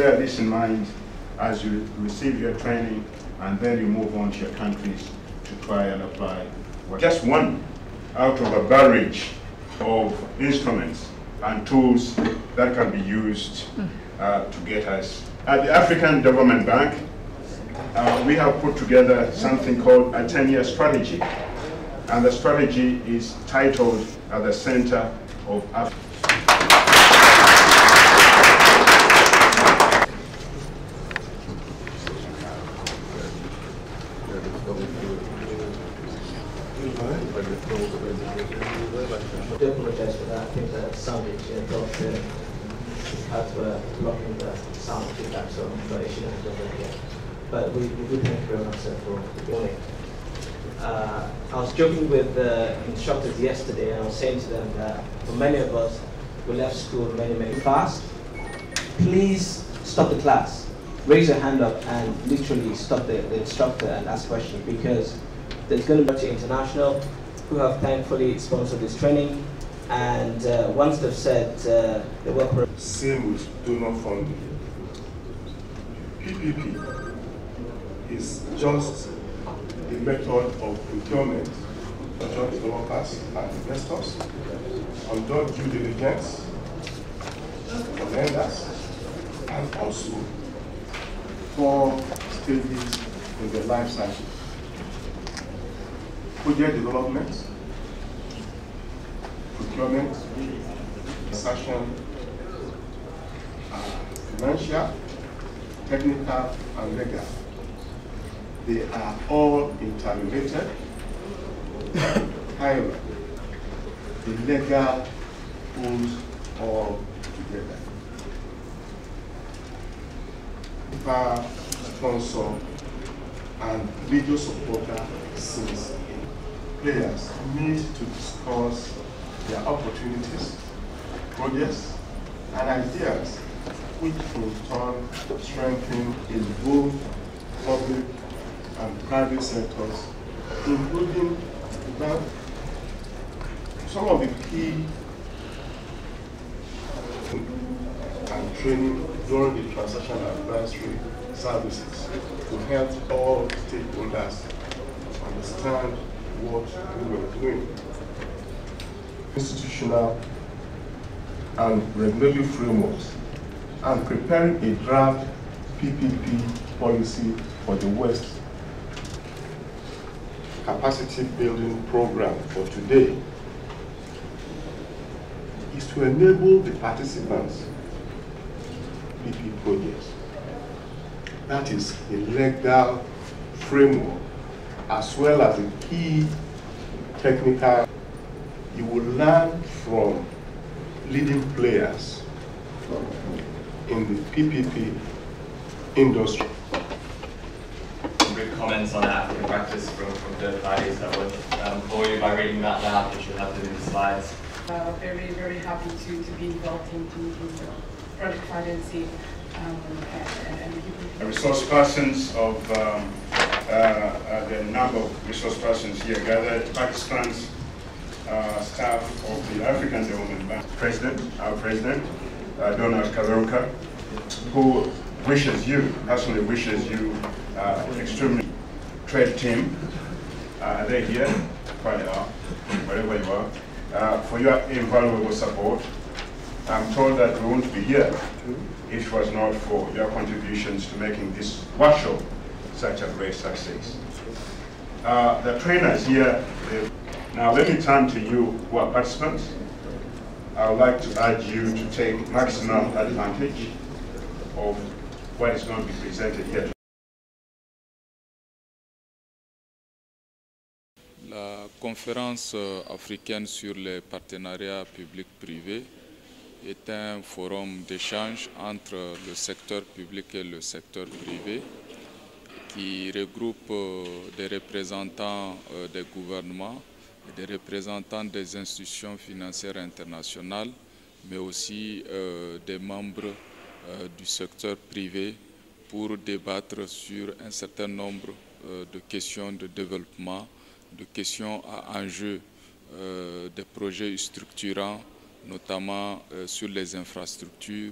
bear this in mind as you receive your training and then you move on to your countries to try and apply. Just one out of a barrage of instruments and tools that can be used to get us. At the African Development Bank, we have put together something called a 10-year strategy. And the strategy is titled At the Center of Africa. I do apologize for that. I think the sound engineer thought as we're blocking the sound feedback, so it shouldn't have done that yet. But we do thank you very much, sir, for the morning. I was joking with the instructors yesterday, and I was saying to them that for many of us, we left school many fast. Please stop the class. Raise your hand up and literally stop the instructor and ask questions, because there's going to be international who have thankfully sponsored this training, and once they've said they work. Same with donor funding. PPP is just a method of procurement. Joint developers and investors conduct due diligence for lenders, and also 4 stages in the life cycle: project development, procurement, transaction, financial, technical, and legal. They are all interrelated. However, the legal pulls all together. Our sponsor and major supporter since players need to discuss their opportunities, projects, and ideas, which in turn strengthen in both public and private sectors, including some of the key and training during the transaction advisory services to help all stakeholders understand what we were doing. Institutional and regulatory frameworks, and preparing a draft PPP policy for the West. Capacity building program for today is to enable the participants PP projects. That is a legal framework as well as a key technical. You will learn from leading players in the PPP industry. Good comments on African practice from third parties. I would bore you by reading that out, which you'll have to do the slides. Very happy to be involved in project financing The resource persons of the number of resource persons here gathered, Pakistan's staff of the African Development Bank, our president, Donald Kaberuka, who personally wishes you extremely trade team. Are they here? Probably are, wherever you are, for your invaluable support. I'm told that we won't be here if it was not for your contributions to making this workshop such a great success. The trainers here, now let me turn to you who are participants. I would like to urge you to take maximum advantage of what is going to be presented here. La conférence africaine sur les partenariats publics-privés est un forum d'échange entre le secteur public et le secteur privé qui regroupe des représentants des gouvernements et des représentants des institutions financières internationales, mais aussi des membres du secteur privé pour débattre sur un certain nombre de questions de développement, de questions à enjeu, des projets structurants, notamment sur les infrastructures,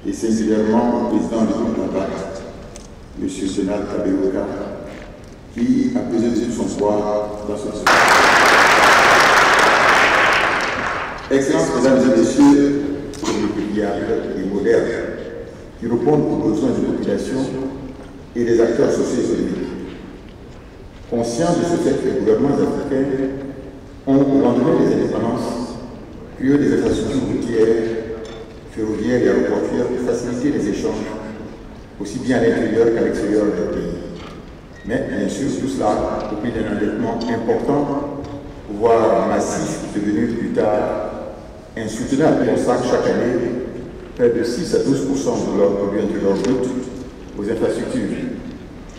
et singulièrement au président du groupe d'Impact, M. Sénat Kaberoka, qui a pesé de son poids dans ce sujet. Excellences, mesdames et messieurs, viables et modernes, qui répondent aux besoins des populations et des acteurs sociaux et économiques. Conscients de ce fait que les gouvernements africains ont, au lendemain des indépendances, créé des infrastructures routières, ferroviaires et aéroportuaires pour faciliter les échanges, aussi bien à l'intérieur qu'à l'extérieur du pays. Mais bien sûr, tout cela au prix d'un endettement important, voire massif, devenu plus tard insoutenable. On consacre chaque année près de 6 à 12% de leur produit intérieur brut aux infrastructures,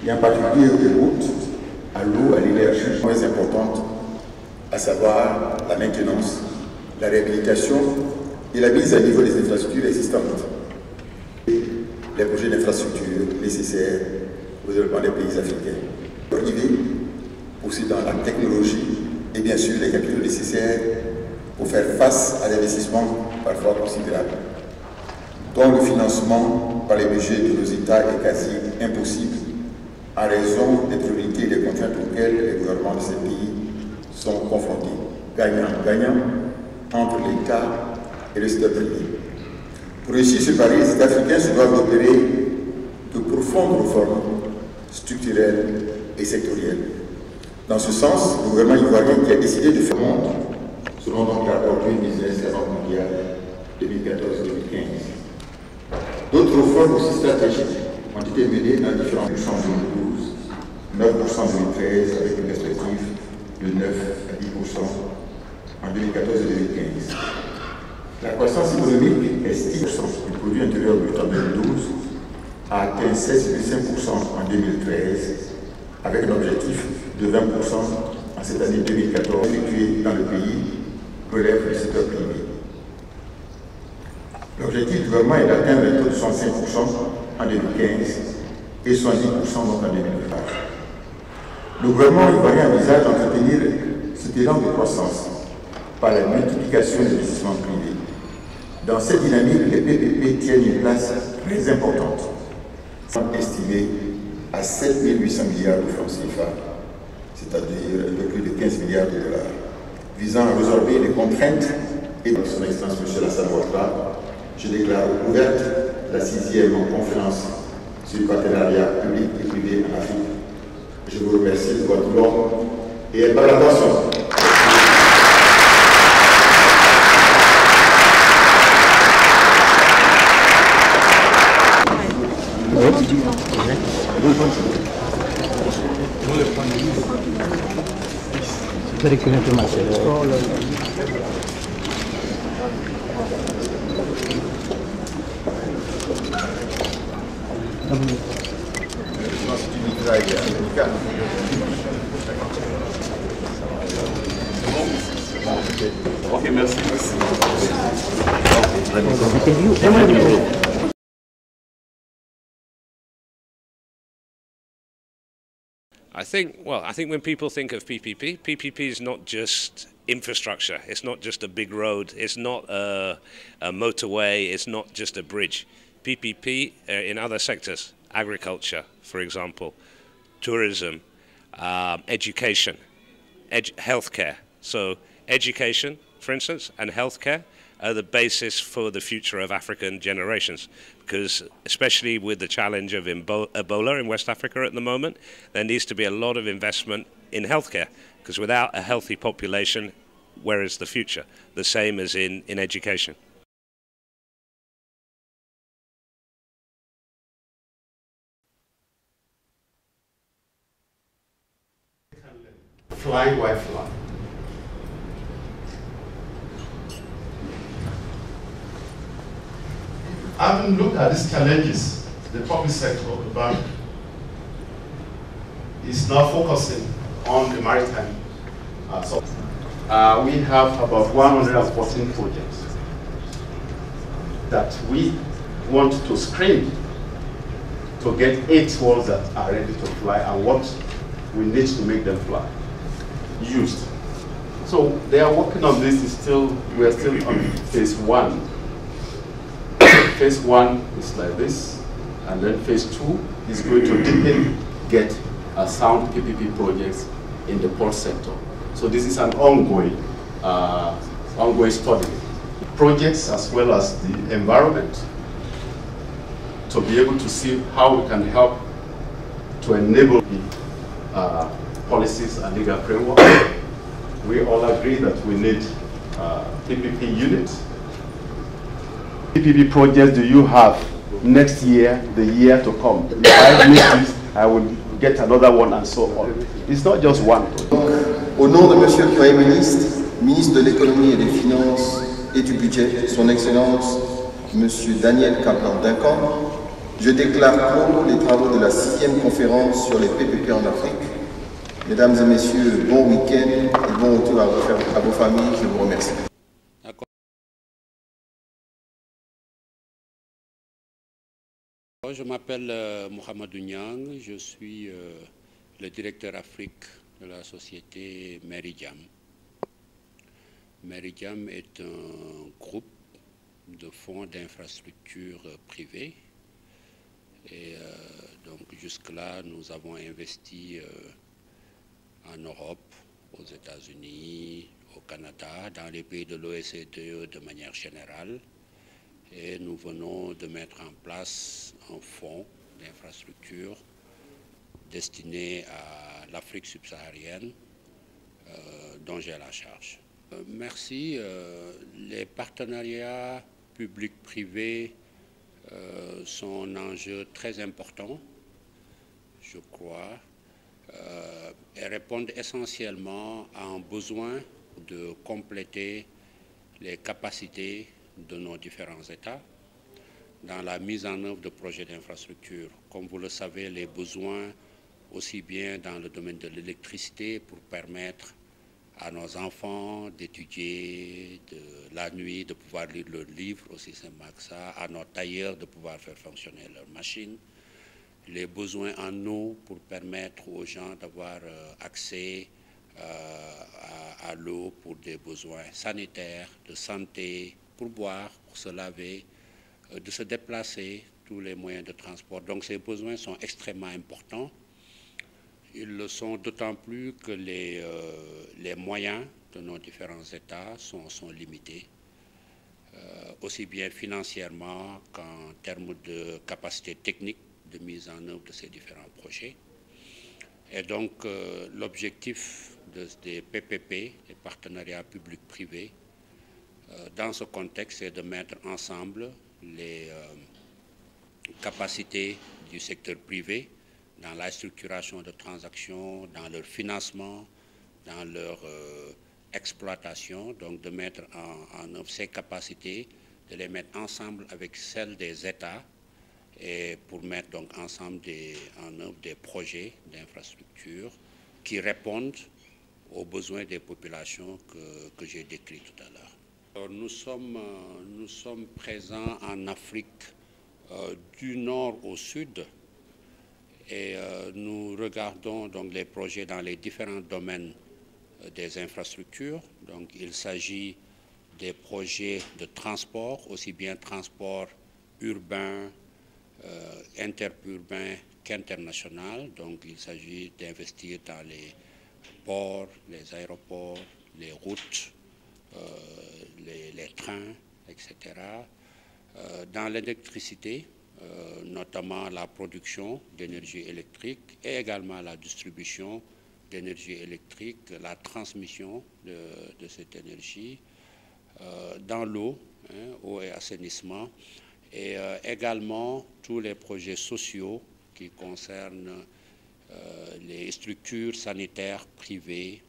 et en particulier aux routes, à l'eau, à l'énergie, très importantes, à savoir la maintenance, la réhabilitation et la mise à niveau des infrastructures existantes. Les projets d'infrastructures nécessaires au développement des pays africains. Privés, possédant la technologie et bien sûr les capitaux nécessaires pour faire face à l'investissement parfois considérable, dont le financement par les budgets de nos États est quasi impossible en raison des priorités et des contraintes auxquelles les gouvernements de ces pays sont confrontés, gagnant-gagnant entre l'État et le secteur privé. Pour réussir ce pari, les États africains se doivent d'opérer de profondes réformes structurelles et sectorielles. Dans ce sens, le gouvernement ivoirien qui a décidé de faire monde, selon donc la rapport du business de la Banque mondiale 2014-2015. D'autres réformes aussi stratégiques ont été menées dans différents puissances en 2012, 9% en 2013 avec une perspective de 9 à 10% en 2014 et 2015. La croissance économique estime du produit intérieur brut en 2012 a atteint 16,5% en 2013 avec un objectif de 20% en cette année 2014 effectué dans le pays relève du secteur privé. L'objectif du gouvernement est d'atteindre un taux de 65% en 2015 et 70% donc en 2020. Le gouvernement ivoirien envisage d'entretenir cet élan de croissance par la multiplication des investissements privés. Dans cette dynamique, les PPP tiennent une place très importante, estimée à 7 800 milliards de francs CFA, c'est-à-dire un peu plus de 15 milliards de dollars, visant à résorber les contraintes et de son excellence M. Alassane Ouattara. Je déclare ouverte la 6e conférence sur le partenariat public et privé en Afrique. Je vous remercie de votre long et bonne attention. Ok, merci. I think when people think of PPP is not just infrastructure. It's not just a big road. It's not a motorway. It's not just a bridge. PPP in other sectors, agriculture, for example, tourism, education, healthcare. So education, for instance, and healthcare are the basis for the future of African generations, because especially with the challenge of Ebola in West Africa at the moment, there needs to be a lot of investment in healthcare, because without a healthy population, where is the future? The same as in education. Fly while fly. Having looked at these challenges, the public sector of the bank is now focusing on the maritime. We have about 114 projects that we want to screen to get 8 ones that are ready to fly and what we need to make them fly, used. So they are working on this. We are still on phase 1. phase 1 is like this, and then phase 2 is going to deepen, get a sound PPP projects in the port sector. So this is an ongoing study. Projects as well as the environment, to be able to see how we can help to enable the policies and legal framework. We all agree that we need PPP units. PPP projects do you have next year, the year to come? If I miss this, I will get another one, and so on. It's not just one. Au nom de Monsieur le Premier ministre, ministre de l'économie et des finances et du budget, son Excellence Monsieur Daniel Caplan-Duncan, je déclare clos les travaux de la 6e conférence sur les PPP en Afrique. Mesdames et messieurs, bon week-end et bon retour à vos familles. Je vous remercie. Je m'appelle Mohamedou Niang, je suis le directeur Afrique de la société Meridiam. Meridiam est un groupe de fonds d'infrastructures privés. Et donc jusque-là, nous avons investi en Europe, aux États-Unis, au Canada, dans les pays de l'OSCE de manière générale. Et nous venons de mettre en place un fonds d'infrastructure destiné à l'Afrique subsaharienne dont j'ai la charge. Merci. Les partenariats publics-privés sont un enjeu très important, je crois, et répondent essentiellement à un besoin de compléter les capacités de nos différents États dans la mise en œuvre de projets d'infrastructure. Comme vous le savez, les besoins, aussi bien dans le domaine de l'électricité, pour permettre à nos enfants d'étudier la nuit, de pouvoir lire leurs livres, aussi simplement que ça, à nos tailleurs de pouvoir faire fonctionner leurs machines, les besoins en eau pour permettre aux gens d'avoir accès à l'eau pour des besoins sanitaires, de santé, pour boire, pour se laver, de se déplacer, tous les moyens de transport. Donc ces besoins sont extrêmement importants. Ils le sont d'autant plus que les moyens de nos différents États sont limités, aussi bien financièrement qu'en termes de capacité technique de mise en œuvre de ces différents projets. Et donc l'objectif des PPP, des partenariats publics-privés, dans ce contexte, c'est de mettre ensemble les capacités du secteur privé dans la structuration de transactions, dans leur financement, dans leur exploitation, donc de mettre en œuvre ces capacités, de les mettre ensemble avec celles des États et pour mettre donc ensemble en œuvre des projets d'infrastructure qui répondent aux besoins des populations que j'ai décrits tout à l'heure. Nous sommes présents en Afrique du nord au sud et nous regardons donc les projets dans les différents domaines des infrastructures. Donc il s'agit des projets de transport, aussi bien transport urbain, interurbain qu'international. Donc il s'agit d'investir dans les ports, les aéroports, les routes, les trains, etc. Dans l'électricité, notamment la production d'énergie électrique et également la distribution d'énergie électrique, la transmission de cette énergie, dans l'eau, eau et assainissement, et également tous les projets sociaux qui concernent les structures sanitaires privées,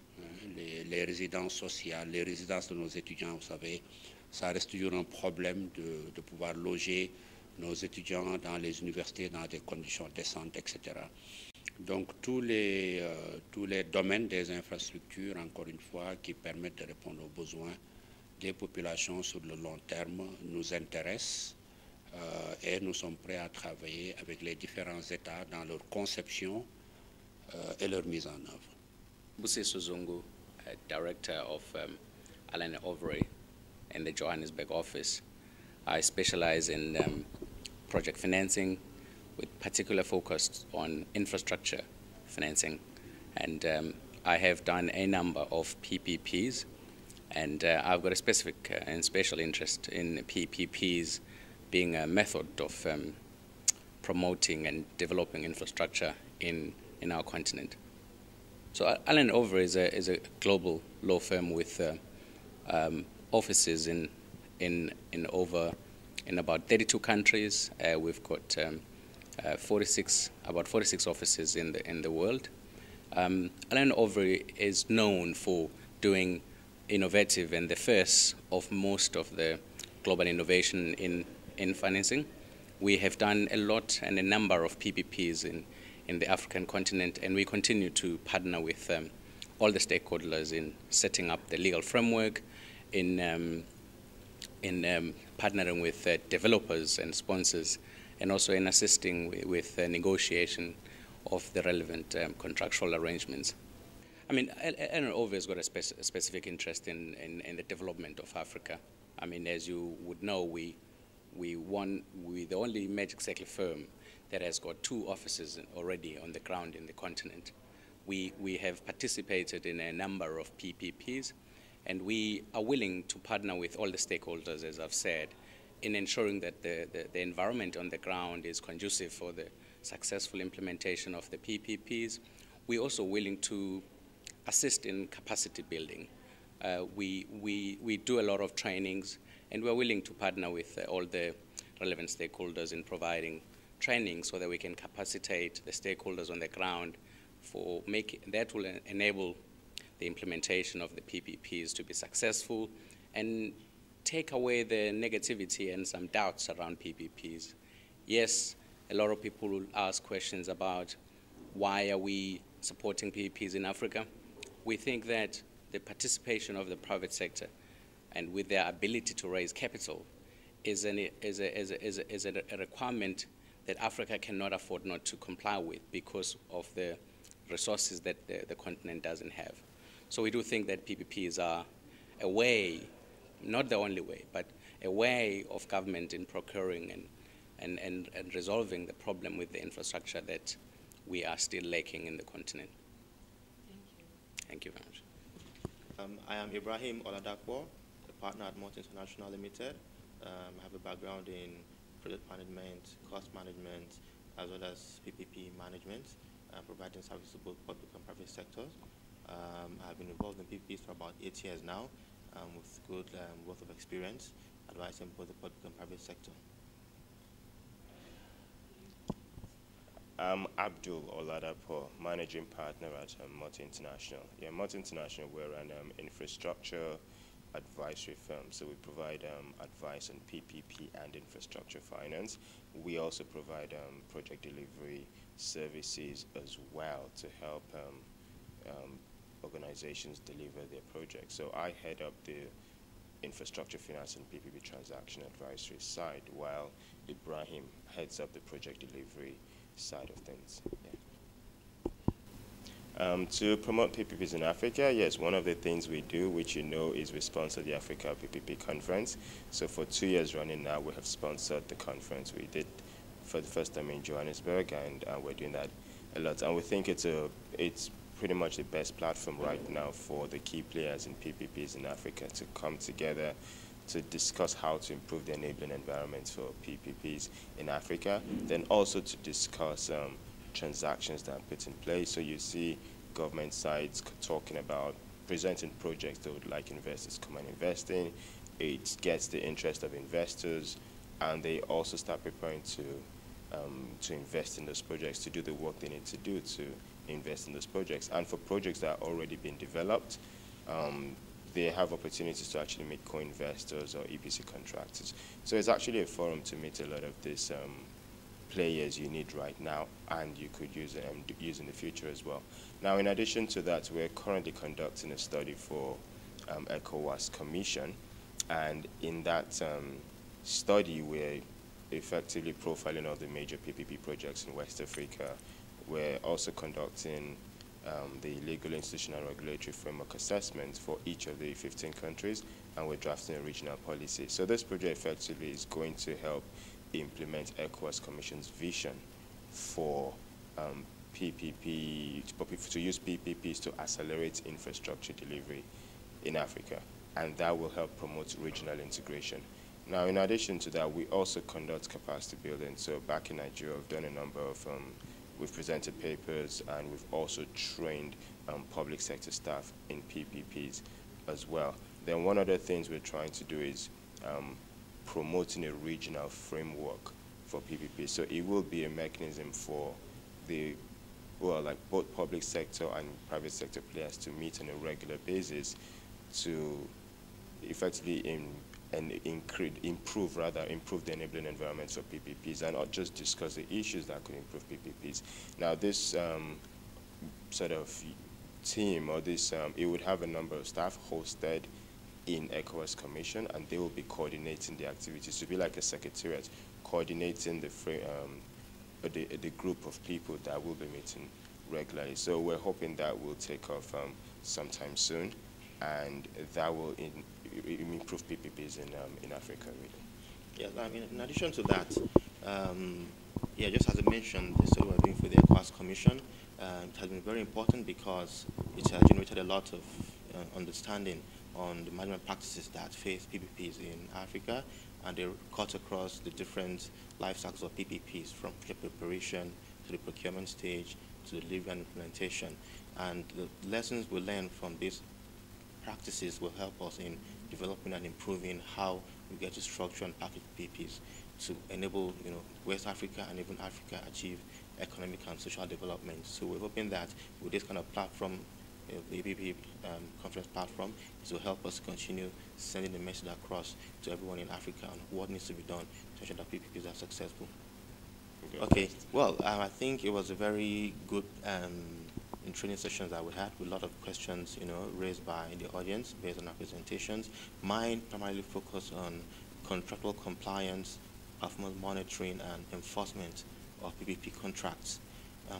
les résidences sociales, les résidences de nos étudiants. Vous savez, ça reste toujours un problème de pouvoir loger nos étudiants dans les universités dans des conditions décentes, etc. Donc tous les domaines des infrastructures, encore une fois, qui permettent de répondre aux besoins des populations sur le long terme nous intéressent et nous sommes prêts à travailler avec les différents États dans leur conception et leur mise en œuvre. Buse Suzungu, Director of Allen & Overy in the Johannesburg office. I specialize in project financing with particular focus on infrastructure financing. And I have done a number of PPPs, and I've got a specific and special interest in PPPs being a method of promoting and developing infrastructure in our continent. So Allen Overy is a global law firm with offices in about 32 countries. We've got about 46 offices in the world. Allen Overy is known for doing innovative and the first of most of the global innovation in financing. We have done a lot and a number of PPPs in the African continent, and we continue to partner with all the stakeholders in setting up the legal framework, in partnering with developers and sponsors, and also in assisting with negotiation of the relevant contractual arrangements. I mean, Allen Overy has got a specific interest in the development of Africa. I mean, as you would know, we're the only magic circle firm that has got 2 offices already on the ground in the continent. We have participated in a number of PPPs, and we are willing to partner with all the stakeholders, as I've said, in ensuring that the environment on the ground is conducive for the successful implementation of the PPPs. We're also willing to assist in capacity building. We do a lot of trainings, and we're willing to partner with all the relevant stakeholders in providing training so that we can capacitate the stakeholders on the ground that will enable the implementation of the PPPs to be successful and take away the negativity and some doubts around PPPs. Yes, a lot of people will ask questions about why are we supporting PPPs in Africa. We think that the participation of the private sector and with their ability to raise capital is a requirement that Africa cannot afford not to comply with because of the resources that the continent doesn't have. So we do think that PPPs are a way, not the only way, but a way of government in procuring and resolving the problem with the infrastructure that we are still lacking in the continent. Thank you very much. I am Ibrahim Oladapo, a partner at Mott International Limited. I have a background in project management, cost management, as well as PPP management, providing services to both public and private sectors. I have been involved in PPPs for about 8 years now, with good wealth of experience, advising both the public and private sector. I'm Abdul Oladapo, managing partner at Mott International. Yeah, Mott International, we're an infrastructure advisory firm, so we provide advice on PPP and infrastructure finance. We also provide project delivery services as well to help organizations deliver their projects. So I head up the infrastructure finance and PPP transaction advisory side, while Ibrahim heads up the project delivery side of things. Yeah. To promote PPPs in Africa, yes, one of the things we do, which you know, is we sponsor the Africa PPP conference. So for 2 years running now, we have sponsored the conference. We did for the first time in Johannesburg, and we're doing that a lot. And we think it's pretty much the best platform right now for the key players in PPPs in Africa to come together to discuss how to improve the enabling environments for PPPs in Africa, then also to discuss transactions that are put in place. So you see government sides talking about presenting projects they would like investors to come and invest in. It gets the interest of investors, and they also start preparing to invest in those projects, to do the work they need to do to invest in those projects. And for projects that are already being developed, they have opportunities to actually meet co-investors or EPC contractors. So it's actually a forum to meet a lot of these players you need right now, and you could use in the future as well. Now, in addition to that, we're currently conducting a study for ECOWAS Commission, and in that study, we're effectively profiling all the major PPP projects in West Africa. We're also conducting the legal, institutional, and regulatory framework assessments for each of the 15 countries, and we're drafting a regional policy. So this project effectively is going to help implement ECOWAS Commission's vision for PPP, to use PPPs to accelerate infrastructure delivery in Africa, and that will help promote regional integration. Now, in addition to that, we also conduct capacity building. So back in Nigeria, we've done a number of, we've presented papers, and we've also trained public sector staff in PPPs as well. Then one of the things we're trying to do is promoting a regional framework for PPP. So it will be a mechanism for the, well, like both public sector and private sector players to meet on a regular basis to effectively improve the enabling environment for PPPs, and not just discuss the issues that could improve PPPs. Now, this sort of team, or this, it would have a number of staff hosted in ECOWAS Commission, and they will be coordinating the activities. To be like a secretariat, coordinating the group of people that will be meeting regularly. So we're hoping that will take off sometime soon, and that will improve PPPs in Africa, really. Yeah, I mean, in addition to that, yeah, just as I mentioned, the study we're doing for the ECOWAS Commission, it has been very important because it has generated a lot of understanding on the management practices that face PPPs in Africa, and they cut across the different life cycles of PPPs, from project preparation to the procurement stage to the delivery and implementation. And the lessons we learn from these practices will help us in developing and improving how we get to structure and package PPPs to enable, West Africa and even Africa achieve economic and social development. So we're hoping that with this kind of platform, the APP conference platform, it will help us continue sending the message across to everyone in Africa on what needs to be done to ensure that PPPs are successful. Okay, well, I think it was a very good training sessions that we had, with a lot of questions, raised by the audience based on our presentations. Mine primarily focused on contractual compliance, performance monitoring, and enforcement of PPP contracts.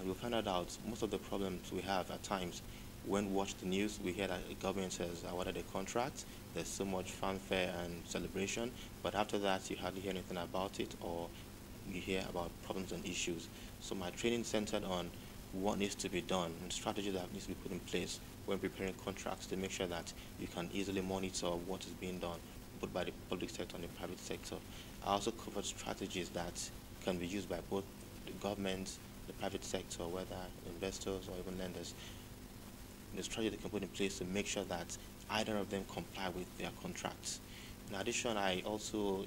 You'll find out most of the problems we have at times. When we watch the news, we hear that the government says awarded a contract, there's so much fanfare and celebration, but after that you hardly hear anything about it, or you hear about problems and issues. So my training centered on what needs to be done and strategies that needs to be put in place when preparing contracts to make sure that you can easily monitor what is being done, both by the public sector and the private sector. I also covered strategies that can be used by both the government, the private sector, whether investors or even lenders. The strategy they can put in place to make sure that either of them comply with their contracts. In addition, I also,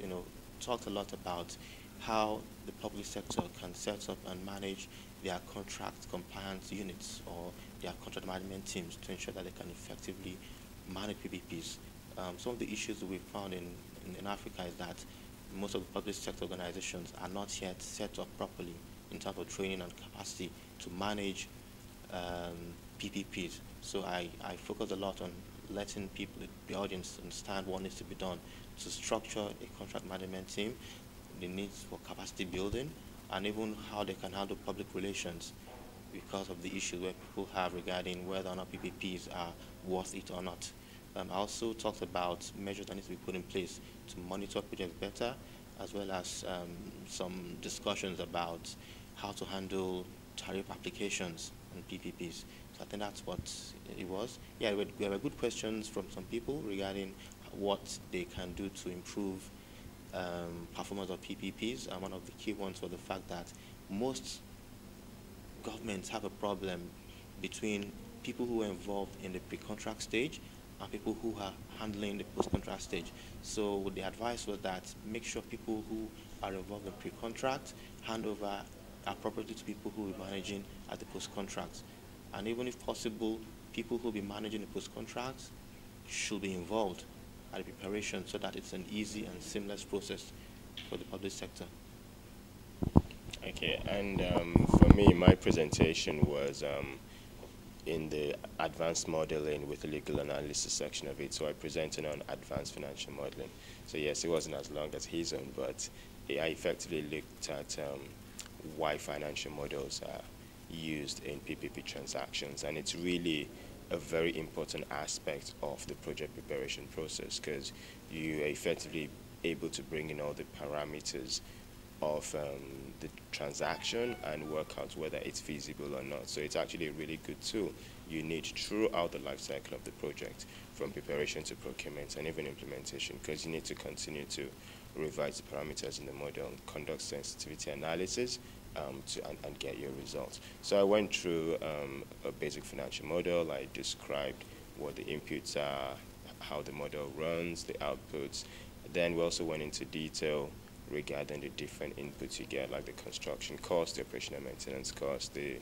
talked a lot about how the public sector can set up and manage their contract compliance units or their contract management teams to ensure that they can effectively manage PPPs. Some of the issues that we found in Africa is that most of the public sector organizations are not yet set up properly in terms of training and capacity to manage PPPs. So I focused a lot on letting people, the audience, understand what needs to be done to structure a contract management team, the needs for capacity building, and even how they can handle public relations because of the issues where people have regarding whether or not PPPs are worth it or not. I also talked about measures that need to be put in place to monitor projects better, as well as some discussions about how to handle tariff applications on PPPs. So I think that's what it was. Yeah, there were good questions from some people regarding what they can do to improve performance of PPPs, and one of the key ones was the fact that most governments have a problem between people who are involved in the pre-contract stage and people who are handling the post-contract stage. So the advice was that make sure people who are involved in pre-contract hand over appropriately to people who will be managing at the post-contract. And even if possible, people who will be managing the post-contract should be involved at the preparation so that it's an easy and seamless process for the public sector. Okay, and for me, my presentation was in the advanced modeling with the legal analysis section of it. So I presented on advanced financial modeling. So yes, it wasn't as long as his own, but I effectively looked at why financial models are used in PPP transactions, and it's really a very important aspect of the project preparation process, because you are effectively able to bring in all the parameters of the transaction and work out whether it's feasible or not. So it's actually a really good tool you need throughout the life cycle of the project, from preparation to procurement and even implementation, because you need to continue to revise the parameters in the model, conduct sensitivity analysis, and get your results. So I went through a basic financial model. I described what the inputs are, how the model runs, the outputs. Then we also went into detail regarding the different inputs you get, like the construction cost, the operational maintenance cost, the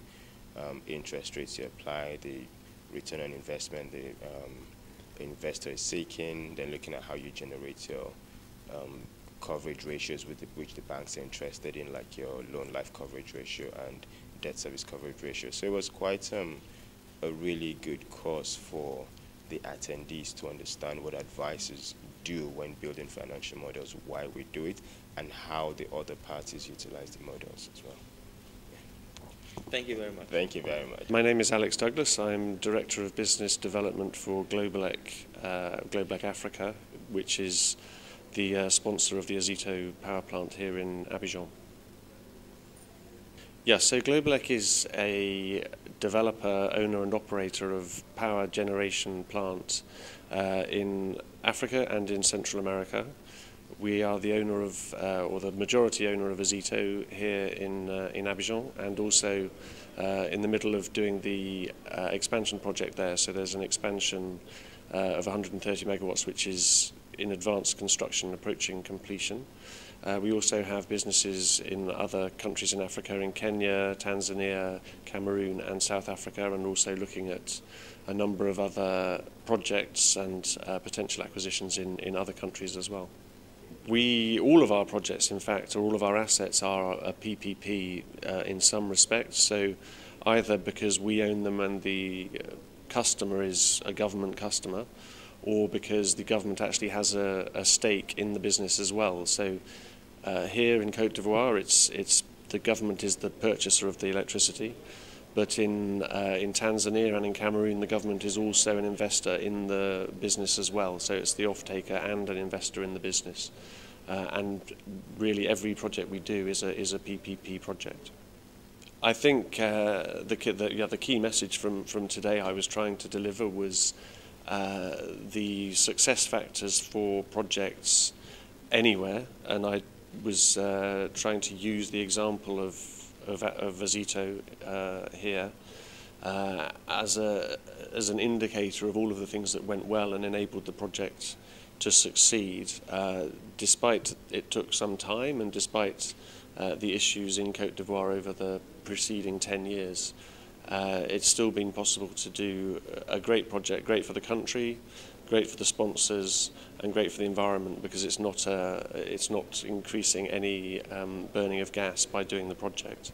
interest rates you apply, the return on investment the investor is seeking, then looking at how you generate your coverage ratios with which the banks are interested in, like your loan life coverage ratio and debt service coverage ratio. So it was quite a really good course for the attendees to understand what advisors do when building financial models, why we do it, and how the other parties utilize the models as well. Thank you very much. Thank you very much. My name is Alex Douglas. I'm Director of Business Development for Globalec Africa, which is the sponsor of the Azito power plant here in Abidjan. Yes, so Globalec is a developer, owner and operator of power generation plants in Africa and in Central America. We are the owner of, or the majority owner of Azito here in Abidjan, and also in the middle of doing the expansion project there. So there's an expansion of 130 megawatts, which is in advanced construction, approaching completion. We also have businesses in other countries in Africa, in Kenya, Tanzania, Cameroon and South Africa, and also looking at a number of other projects and potential acquisitions in other countries as well. All of our projects, in fact, or all of our assets are a PPP in some respects, so either because we own them and the customer is a government customer, or because the government actually has a stake in the business as well. So here in Côte d'Ivoire, it's the government is the purchaser of the electricity, but in Tanzania and in Cameroon, the government is also an investor in the business as well. So it's the off-taker and an investor in the business. And really every project we do is a PPP project. I think the key message from today I was trying to deliver was the success factors for projects anywhere, and I was trying to use the example of Azito here as an indicator of all of the things that went well and enabled the project to succeed, despite it took some time and despite the issues in Côte d'Ivoire over the preceding 10 years. It's still been possible to do a great project, great for the country, great for the sponsors, and great for the environment, because it's not increasing any burning of gas by doing the project.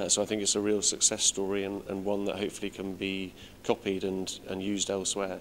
So I think it's a real success story, and one that hopefully can be copied and used elsewhere.